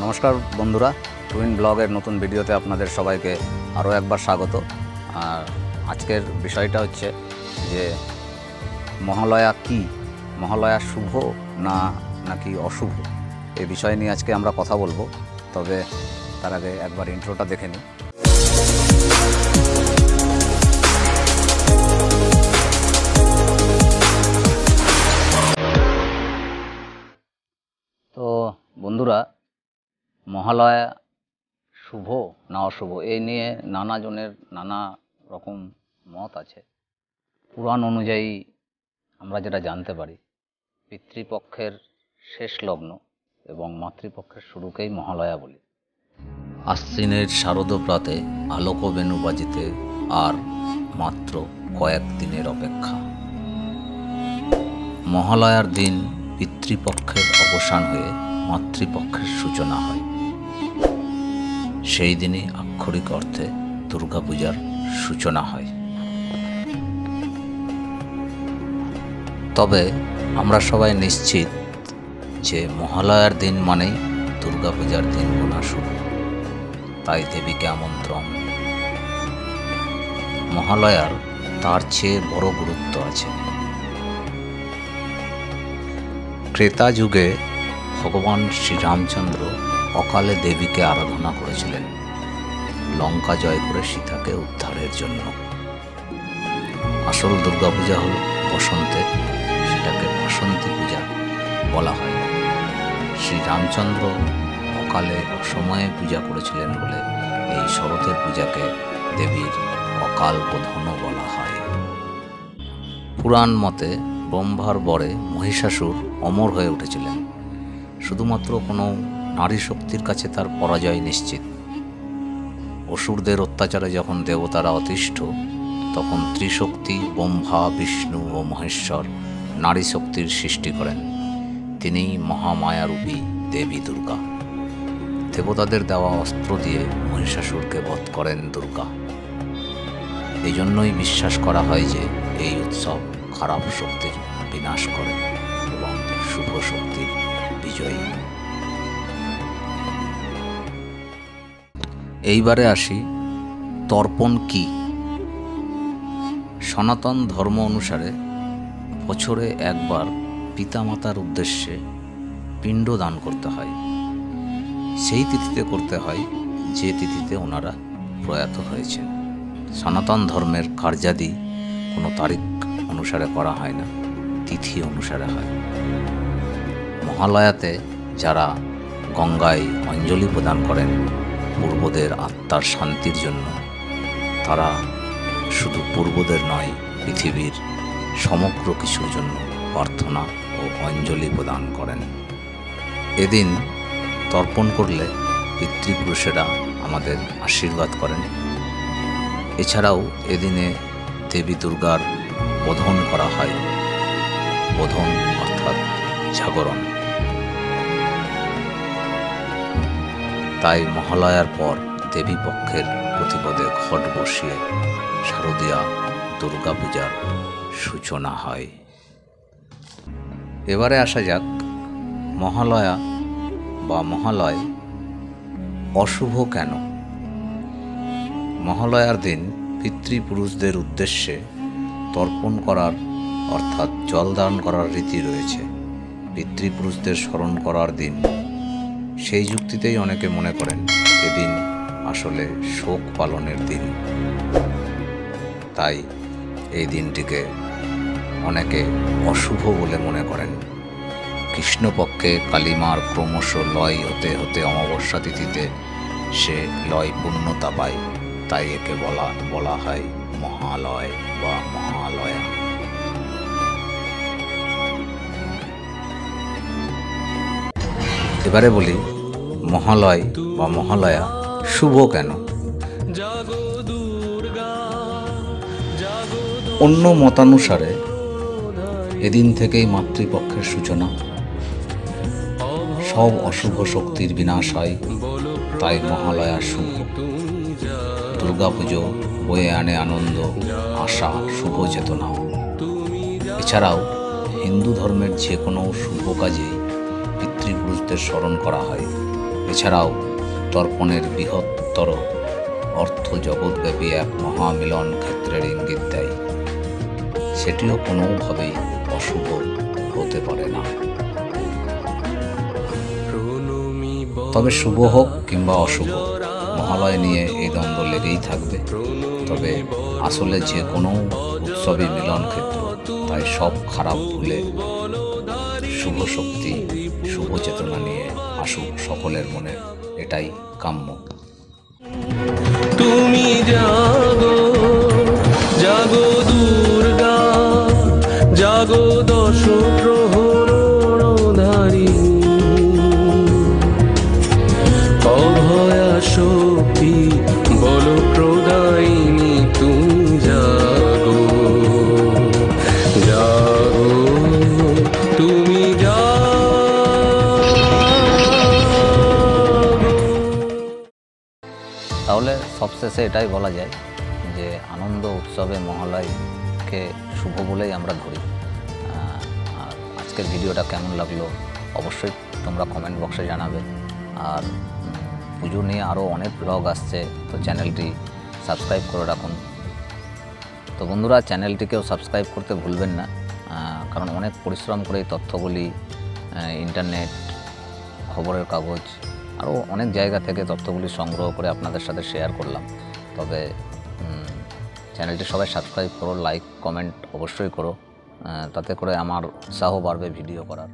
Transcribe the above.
নমস্কার বন্ধুরা, টুইন ব্লগের নতুন ভিডিওতে আপনাদের সবাইকে আরও একবার স্বাগত। আর আজকের বিষয়টা হচ্ছে যে মহালয়া কি, মহালয়া শুভ নাকি অশুভ, এই বিষয় নিয়ে আজকে আমরা কথা বলবো। তবে তার আগে একবার ইন্ট্রোটা দেখে নিই। তো বন্ধুরা, মহালয়া শুভ না অশুভ এই নিয়ে নানা জনের নানা রকম মত আছে। পুরাণ অনুযায়ী আমরা যেটা জানতে পারি, পিতৃপক্ষের শেষ লগ্ন এবং মাতৃপক্ষের শুরুকেই মহালয়া বলি। আশ্বিনের শারদপ্রাতে আলোকবেণু বাজিতে আর মাত্র কয়েক দিনের অপেক্ষা। মহালয়ার দিন পিতৃপক্ষের অবসান হয়ে মাতৃপক্ষের সূচনা হয়। সেই দিনই আক্ষরিক অর্থে দুর্গাপূজার সূচনা হয়। তবে আমরা সবাই নিশ্চিত যে মহালয়ার দিন মানেই দুর্গাপূজার দিন গোনা শুরু। তাই দেবীকে আমন্ত্রণ। মহালয়ার তার চেয়ে বড় গুরুত্ব আছে। ত্রেতা যুগে ভগবান শ্রীরামচন্দ্র অকালে দেবীকে আরাধনা করেছিলেন লঙ্কা জয় করে সীতাকে উদ্ধারের জন্য। আসল দুর্গাপূজা হল বসন্তে, সেটাকে বসন্তী পূজা বলা হয়। শ্রীরামচন্দ্র অকালে অসময়ে পূজা করেছিলেন বলে এই শরতের পূজাকে দেবীর অকাল বোধনও বলা হয়। পুরাণ মতে ব্রহ্মার বরে মহিষাসুর অমর হয়ে উঠেছিলেন। শুধুমাত্র কোনো নারী শক্তির কাছে তার পরাজয় নিশ্চিত। অসুরদের অত্যাচারে যখন দেবতারা অতিষ্ঠ, তখন ত্রিশক্তি ব্রহ্মা, বিষ্ণু ও মহেশ্বর নারী শক্তির সৃষ্টি করেন। তিনিই মহামায়ারূপী দেবী দুর্গা। দেবতাদের দেওয়া অস্ত্র দিয়ে মহিষাসুরকে বধ করেন দুর্গা। এই জন্যই বিশ্বাস করা হয় যে এই উৎসব খারাপ শক্তির বিনাশ করে এবং শুভ শক্তির বিজয়ী। এইবারে আসি, তর্পণ কি। সনাতন ধর্ম অনুসারে বছরে একবার পিতামাতার উদ্দেশ্যে পিণ্ড দান করতে হয়। সেই তিথিতে করতে হয় যে তিথিতে ওনারা প্রয়াত হয়েছেন। সনাতন ধর্মের কার্যাদি কোনো তারিখ অনুসারে করা হয় না, তিথি অনুসারে হয়। মহালয়াতে যারা গঙ্গায় অঞ্জলি প্রদান করেন পূর্বদের আত্মার শান্তির জন্য, তারা শুধু পূর্বদের নয়, পৃথিবীর সমগ্র কিছুর জন্য প্রার্থনা ও অঞ্জলি প্রদান করেন। এদিন তর্পণ করলে পিতৃপুরুষেরা আমাদের আশীর্বাদ করেন। এছাড়াও এদিনে দেবী দুর্গার বোধন করা হয়। বোধন অর্থাৎ জাগরণ। তাই মহালয়ার পর দেবী পক্ষের প্রতিপদে ঘট বসিয়ে শারদীয়া দুর্গাপূজার সূচনা হয়। এবারে আসা যাক, মহালয়া বা মহালয় অশুভ কেন। মহালয়ার দিন পিতৃপুরুষদের উদ্দেশ্যে তর্পণ করার অর্থাৎ জলদান করার রীতি রয়েছে। পিতৃপুরুষদের স্মরণ করার দিন। সেই যুক্তিতেই অনেকে মনে করেন এদিন আসলে শোক পালনের দিন। তাই এই দিনটিকে অনেকে অশুভ বলে মনে করেন। কৃষ্ণপক্ষে কালিমার ক্রমশ লয় হতে হতে অমাবস্যা তিথিতে সে লয় পূর্ণতা পায়। তাই একে বলা হয় মহালয় বা মহালয়া। এবারে বলি, মহালয় বা মহালয়া শুভ কেন। অন্য মতানুসারে এদিন থেকেই মাতৃপক্ষের সূচনা। সব অশুভ শক্তির বিনাশ হয়, তাই মহালয়া শুভ। দুর্গাপুজো বয়ে আনে আনন্দ, আশা, শুভ চেতনা। এছাড়াও হিন্দু ধর্মের যে কোনো শুভ কাজেই পিতৃপুরুষদের স্মরণ করা হয়। এছাড়াও দর্পণের বৃহত্তর অর্থ জগৎব্যাপী এক মহামিলন ক্ষেত্রের ইঙ্গিত দেয়। সেটিও কোনোভাবেই অশুভ হতে পারে না। তবে শুভ হোক কিংবা অশুভ, মহালয় নিয়ে এই দ্বন্দ্ব লেগেই থাকবে। তবে আসলে যে কোনো উৎসবই মিলন ক্ষেত্র, তাই সব খারাপ ভুলে শুভ শক্তি, শুভ চেতনা নিয়ে আসুক সকলের মনে, এটাই কাম্য। তুমি জাগো জাগো দুর্গা, জাগো দশ প্রহরধারিণী, অভয়া শক্তি বল প্রদায়িনী, তুমি জাগো জাগো, তুমি তাহলে সবশেষে এটাই বলা যায় যে আনন্দ উৎসবে মহালয়কে শুভ বলেই আমরা ধরি। আর আজকের ভিডিওটা কেমন লাগলো অবশ্যই তোমরা কমেন্ট বক্সে জানাবে। আর পুজো নিয়ে আরও অনেক ব্লগ আসছে, তো চ্যানেলটি সাবস্ক্রাইব করে রাখুন। তো বন্ধুরা, চ্যানেলটিকেও সাবস্ক্রাইব করতে ভুলবেন না, কারণ অনেক পরিশ্রম করে এই তথ্যগুলি ইন্টারনেট, খবরের কাগজ আরও অনেক জায়গা থেকে তথ্যগুলি সংগ্রহ করে আপনাদের সাথে শেয়ার করলাম। তবে চ্যানেলটি সবাই সাবস্ক্রাইব করো, লাইক কমেন্ট অবশ্যই করো, তাতে করে আমার উৎসাহ বাড়বে ভিডিও করার।